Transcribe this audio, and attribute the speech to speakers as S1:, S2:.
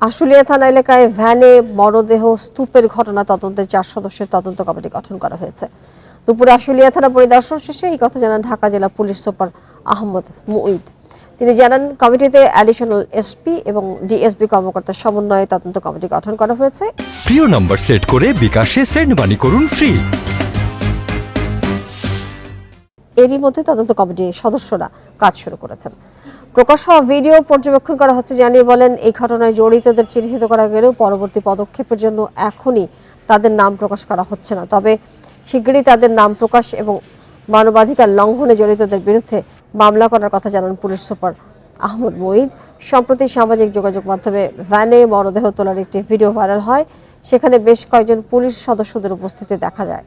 S1: আশুলিয়া থানা এলাকায় ভ্যানে মরদেহ স্তূপের ঘটনা তদন্তে 4 সদস্যের তদন্ত কমিটি গঠন করা হয়েছে। দুপুরে আশুলিয়া থানা পরিদর্শন শেষে এই কথা জানান ঢাকা জেলা পুলিশ সুপার আহমদ মুঈদ। তিনি জানান, কমিটিতে অ্যাডিশনাল এসপি এবং ডিএসপি কর্মকর্তার সমন্বয়ে তদন্ত কমিটি গঠন করা হয়েছে।
S2: প্রিয় নম্বর সেট করে বিকাশে সেন্ড মানি করুন ফ্রি।
S1: এরই মধ্যে তদন্ত কমিটির সদস্যরা কাজ শুরু করেছেন। প্রকাশ হওয়া ভিডিও পর্যবেক্ষণ করা হচ্ছে জানিয়ে বলেন, এই ঘটনায় জড়িতদের চিহ্নিত করা গেলেও পরবর্তী পদক্ষেপের জন্য এখনই তাদের নাম প্রকাশ করা হচ্ছে না। তবে শিগগিরই তাদের নাম প্রকাশ এবং মানবাধিকার লঙ্ঘনে জড়িতদের বিরুদ্ধে মামলা করার কথা জানান পুলিশ সুপার আহমদ মুঈদ। সম্প্রতি সামাজিক যোগাযোগ মাধ্যমে ভ্যানে মরদেহ তোলার একটি ভিডিও ভাইরাল হয়। সেখানে বেশ কয়েকজন পুলিশ সদস্যদের উপস্থিতি দেখা যায়।